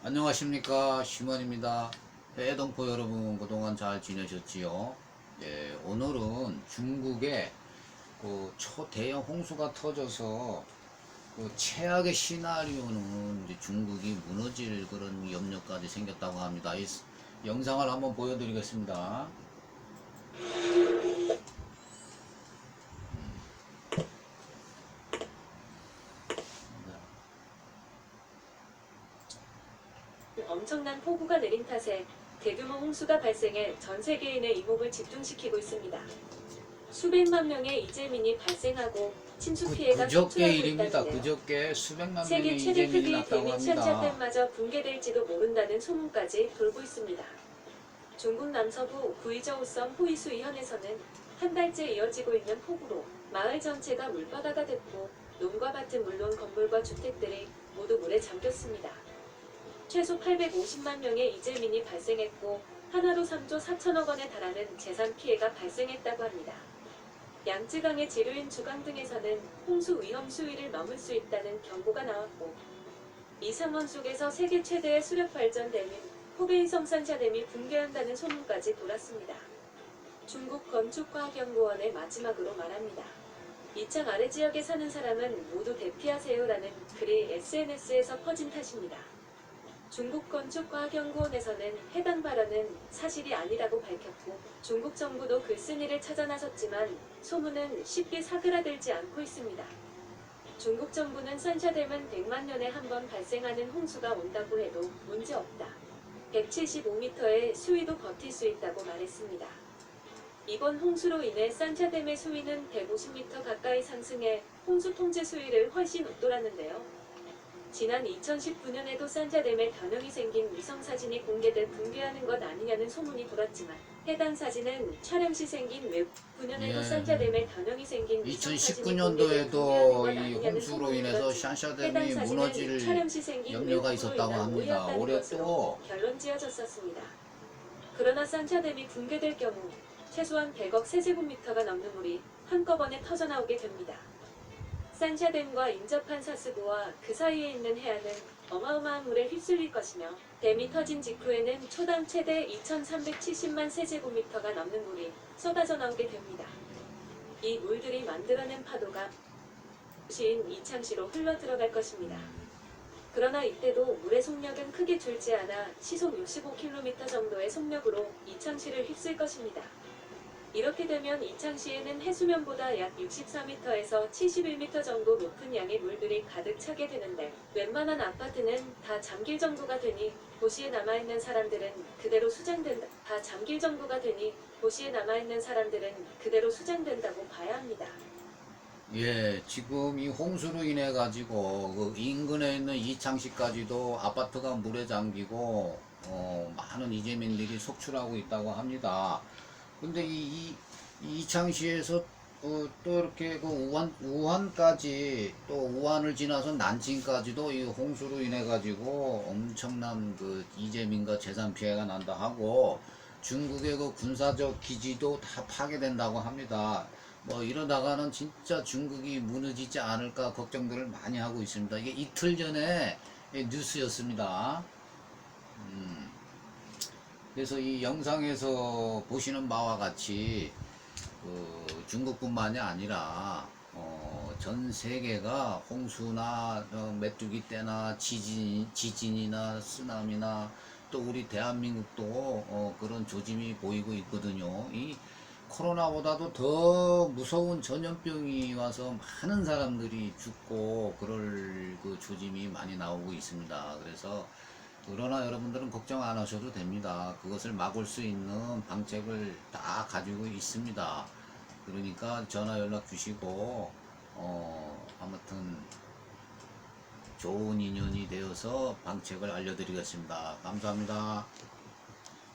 안녕하십니까, 시먼입니다. 해동포 여러분, 그동안 잘 지내셨지요? 예, 오늘은 중국에 그 초대형 홍수가 터져서 그 최악의 시나리오는 이제 중국이 무너질 그런 염려까지 생겼다고 합니다. 이 영상을 한번 보여드리겠습니다. 엄청난 폭우가 내린 탓에 대규모 홍수가 발생해 전 세계인의 이목을 집중시키고 있습니다. 수백만 명의 이재민이 발생하고 침수 피해가 그저께 속출하고 일입니다. 있다는데요. 그저께 수백만 세계 명의 최대 이재민이 크기의 났다고 대민 합니다. 샨샤댐마저 붕괴될지도 모른다는 소문까지 돌고 있습니다. 중국 남서부 구이저우성 호이수이현에서는 한 달째 이어지고 있는 폭우로 마을 전체가 물바다가 됐고 논과 밭은 물론 건물과 주택들이 모두 물에 잠겼습니다. 최소 850만 명의 이재민이 발생했고 하나로 3조 4천억 원에 달하는 재산 피해가 발생했다고 합니다. 양쯔강의 지류인 주강 등에서는 홍수 위험 수위를 넘을 수 있다는 경고가 나왔고 이 상황 속에서 세계 최대의 수력 발전댐인 호베이성 산샤댐이 붕괴한다는 소문까지 돌았습니다. 중국 건축과학연구원의 마지막으로 말합니다. 이창 아래 지역에 사는 사람은 모두 대피하세요라는 글이 SNS에서 퍼진 탓입니다. 중국 건축과학연구원에서는 해당 발언은 사실이 아니라고 밝혔고 중국 정부도 글쓴이를 찾아 나섰지만 소문은 쉽게 사그라들지 않고 있습니다. 중국 정부는 산샤댐은 100만 년에 한 번 발생하는 홍수가 온다고 해도 문제없다. 175m의 수위도 버틸 수 있다고 말했습니다. 이번 홍수로 인해 산샤댐의 수위는 150m 가까이 상승해 홍수 통제 수위를 훨씬 웃돌았는데요. 지난 2019년에도 산샤댐에 변형이 생긴 위성사진이 공개돼 붕괴하는 것 아니냐는 소문이 돌았지만 해당 사진은 촬영 시 생긴 외부 9년에도 산샤댐에 변형이 생긴 위성사진이 공개돼 붕괴하는 2019년도에도 것 이 아니냐는 홍수로 소문이 인해서 돌았지만 샨샤댐이 해당 사진은 무너질 촬영 시 생긴 염려가 외부로 있었다고 인한 합니다. 오해였다는 올해 것으로 또 결론 지어졌었습니다. 그러나 산샤댐이 붕괴될 경우 최소한 100억 세제곱미터가 넘는 물이 한꺼번에 터져나오게 됩니다. 산샤댐과 인접한 사스부와 그 사이에 있는 해안은 어마어마한 물에 휩쓸릴 것이며 댐이 터진 직후에는 초당 최대 2370만 세제곱미터가 넘는 물이 쏟아져 나오게 됩니다. 이 물들이 만들어낸 파도가 도시인 이창시로 흘러들어갈 것입니다. 그러나 이때도 물의 속력은 크게 줄지 않아 시속 65km 정도의 속력으로 이창시를 휩쓸 것입니다. 이렇게 되면 이창시에는 해수면보다 약 64m에서 71m 정도 높은 양의 물들이 가득 차게 되는데 웬만한 아파트는 다 잠길 정도가 되니 도시에 남아있는 사람들은 그대로 수장된다고 봐야 합니다. 예, 지금 이 홍수로 인해 가지고 그 인근에 있는 이창시까지도 아파트가 물에 잠기고 많은 이재민들이 속출하고 있다고 합니다. 근데 이 이창시에서 또 이렇게 그 우한까지 또 우한을 지나서 난징까지도 이 홍수로 인해 가지고 엄청난 그 이재민과 재산 피해가 난다 하고 중국의 그 군사적 기지도 다 파괴된다고 합니다. 뭐 이러다가는 진짜 중국이 무너지지 않을까 걱정들을 많이 하고 있습니다. 이게 이틀 전에 뉴스였습니다. 그래서 이 영상에서 보시는 바와 같이 그 중국뿐만이 아니라 전 세계가 홍수나 메뚜기 떼나 지진이나 쓰나미나 또 우리 대한민국도 그런 조짐이 보이고 있거든요. 이 코로나보다도 더 무서운 전염병이 와서 많은 사람들이 죽고 그럴 그 조짐이 많이 나오고 있습니다. 그래서 그러나 여러분들은 걱정 안 하셔도 됩니다. 그것을 막을 수 있는 방책을 다 가지고 있습니다. 그러니까 전화 연락 주시고 아무튼 좋은 인연이 되어서 방책을 알려드리겠습니다. 감사합니다.